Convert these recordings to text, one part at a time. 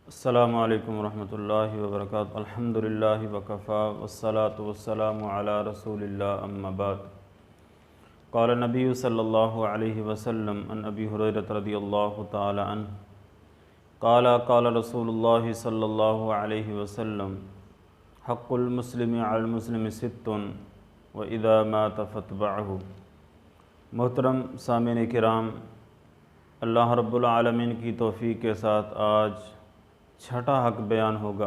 अस्सलामु अलैकुम रहमतुल्लाहि व बरकातुहू। अल्हम्दुलिल्लाहि वकफ़ा वस्सलातु वस्सलामु अला रसूलिल्लाह अम्मा बाद। क़ाल नबी सल्लल्लाहु अलैहि वसल्लम अन अबी हुरैरह रज़ियल्लाहु तआला अन्हु क़ाल क़ाल रसूलुल्लाहि सल्लल्लाहु अलैहि वसल्लम हक़्क़ुल मुस्लिमि अलल मुस्लिमि सित्तुन व इज़ा मात फ़त्बअहु। मोहतरम सामीन किराम, अल्लाह रब्बुल आलमीन की तौफ़ीक़ के साथ आज छठा हक़ बयान होगा।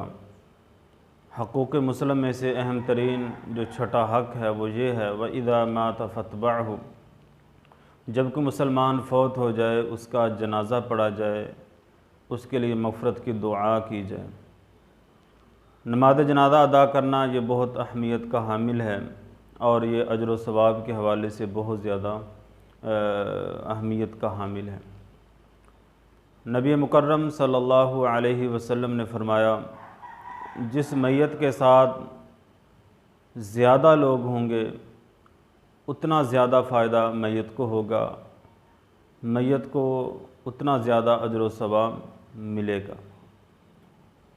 हक़ूक़ मुस्लिम में से अहम तरीन जो छठा हक़ है वो ये है, व इज़ा मात फ़त्बअहु, जब कोई मुसलमान फ़ौत हो जाए, उसका जनाज़ा पढ़ा जाए, उसके लिए मग़फ़िरत की दुआ की जाए। नमाज़ जनाज़ा अदा करना ये बहुत अहमियत का हामिल है और ये अजर व सवाब के हवाले से बहुत ज़्यादा अहमियत का हामिल है। नबी मुकर्रम सल्लल्लाहु अलैहि वसल्लम ने फ़रमाया, जिस मैयत के साथ ज़्यादा लोग होंगे उतना ज़्यादा फ़ायदा मैयत को होगा, मैयत को उतना ज़्यादा अजर व सवाब मिलेगा।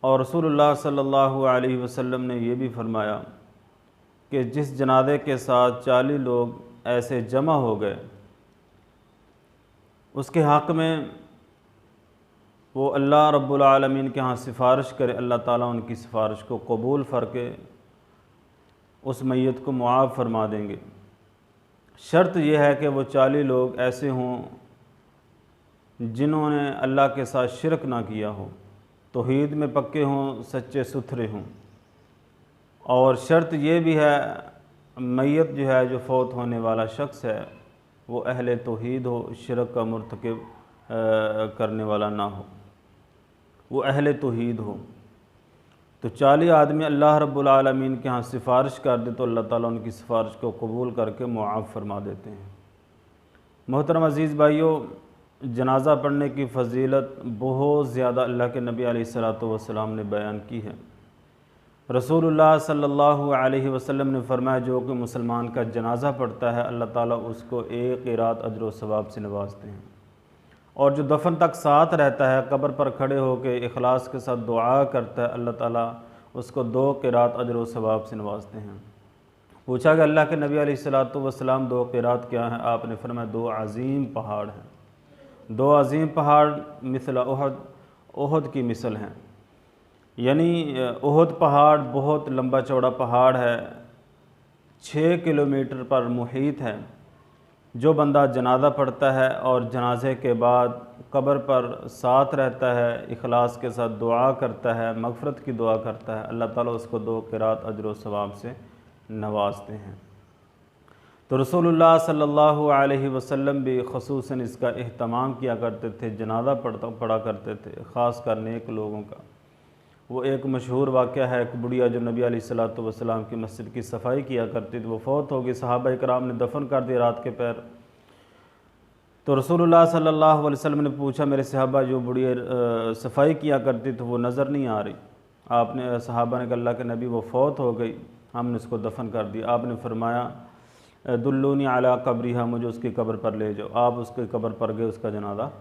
और रसूलुल्लाह सल्लल्लाहु अलैहि वसल्लम ने यह भी फ़रमाया कि जिस जनाज़े के साथ 40 लोग ऐसे जमा हो गए, उसके हक़ में वो अल्लाह रब्बुल आलमीन के यहाँ सिफ़ारिश करे, अल्लाह ताला उनकी सिफ़ारिश को कबूल फ़रके उस मैयत को मुआफ़ फरमा देंगे। शर्त यह है कि वो 40 लोग ऐसे हों जिन्होंने अल्लाह के साथ शिरक ना किया हो, तौहीद में पक्के हों, सच्चे सुथरे हों। और शर्त यह भी है, मैयत जो है, जो फ़ौत होने वाला शख्स है, वो अहले तौहीद हो, शिरक का मुर्तकिब करने वाला ना हो, वो अहले तौहीद हो। तो 40 आदमी अल्लाह रब्बुल आलमीन के यहाँ सिफ़ारिश कर दे तो अल्लाह ताला उनकी सिफ़ारिश को कबूल करके मुआफ़ फरमा देते हैं। मोहतरम अज़ीज़ भाइयों, जनाज़ा पढ़ने की फ़जीलत बहुत ज़्यादा अल्लाह के नबी अलैहिस्सलातु वस्सलाम ने बयान की है। रसूलुल्लाह सल्लल्लाहु अलैहि वसल्लम ने फ़रमाया, जो कि मुसलमान का जनाज़ा पढ़ता है, अल्लाह ताला उसको एक क़िरात अजर व सवाब से नवाजते हैं। और जो दफन तक साथ रहता है, कब्र पर खड़े होकर इखलास के साथ दुआ करता है, अल्लाह ताला उसको 2 क़िरात अजर व सवाब से नवाजते हैं। पूछा कि अल्लाह के नबी अलैहिस्सलातु वस्सलाम 2 क़िरात क्या हैं? आपने फरमाया 2 अज़ीम पहाड़ हैं। 2 अज़ीम पहाड़ मिसल उहद की मिसल हैं। यानी उहद पहाड़ बहुत लंबा चौड़ा पहाड़ है, 6 किलोमीटर पर मुहीत है। जो बंदा जनाज़ा पढ़ता है और जनाजे के बाद कब्र पर साथ रहता है, इखलास के साथ दुआ करता है, मग़फ़िरत की दुआ करता है, अल्लाह ताला उसको 2 क़िरात अजर व सवाब से नवाजते हैं। तो रसूलुल्लाह सल्लल्लाहु अलैहि वसल्लम भी ख़ुसूसन इसका एहतमाम किया करते थे, जनाज़ा पढ़ा करते थे, ख़ास कर नेक लोगों का। वो एक मशहूर वाक़या है, एक बुढ़िया जो नबी अलैहिस्सलातु वस्सलाम की मस्जिद की सफ़ाई किया करती थी, वो फ़ौत हो गई। सहाबा इकराम ने दफन कर दिया रात के पैर। तो रसूलुल्लाह सल्लल्लाहु अलैहि वसल्लम ने पूछा, मेरे सहाबा जो बुढ़िया सफ़ाई किया करती थी वो नज़र नहीं आ रही। आपने सहाबा ने कहा, अल्लाह के नबी वो फ़ौत हो गई, हमने उसको दफन कर दिया। आपने फरमाया, दुल्लूनी अला कब्रिहा, मुझे उसकी कब्र पर ले जाओ। आप उसकी कब्र पर गए, उसका जनाज़ा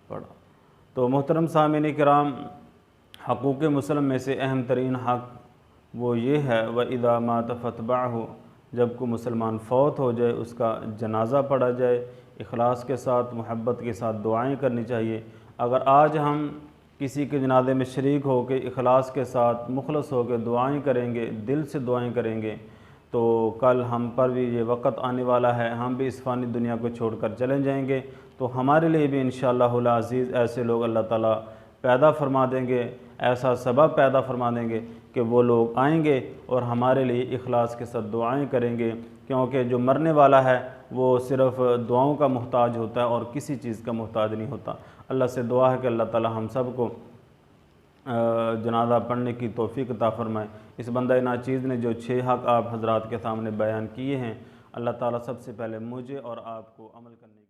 पढ़ा। तो मोहतरम सामीन किराम, हक़ूक़ मुस्लिम में से अहम तरीन हक़ वो ये है, व इज़ा मात फ़त्बअहु, जब कोई मुसलमान फ़ौत हो जाए उसका जनाज़ा पढ़ा जाए, इखलास के साथ, मोहब्बत के साथ दुआएं करनी चाहिए। अगर आज हम किसी के जनाज़े में शरीक होकर इखलास के साथ मुखलस होकर दुआएं करेंगे, दिल से दुआएं करेंगे, तो कल हम पर भी ये वक़्त आने वाला है, हम भी इस फ़ानी दुनिया को छोड़कर चले जाएंगे। तो हमारे लिए भी इंशाअल्लाहुल अज़ीज़ ऐसे लोग अल्लाह ताला पैदा फरमा देंगे, ऐसा सबब पैदा फरमा देंगे कि वो लोग आएंगे और हमारे लिए इखलास के साथ दुआएं करेंगे। क्योंकि जो मरने वाला है वो सिर्फ़ दुआओं का मोहताज होता है और किसी चीज़ का मोहताज नहीं होता। अल्लाह से दुआ है कि अल्लाह ताला हम सब को जनाज़ा पढ़ने की तौफ़ीक़ अता फ़रमाए। इस बंदा नाचीज़ ने जो 6 हक़ आप हज़रात के सामने बयान किए हैं, अल्लाह ताला सबसे पहले मुझे और आपको अमल करने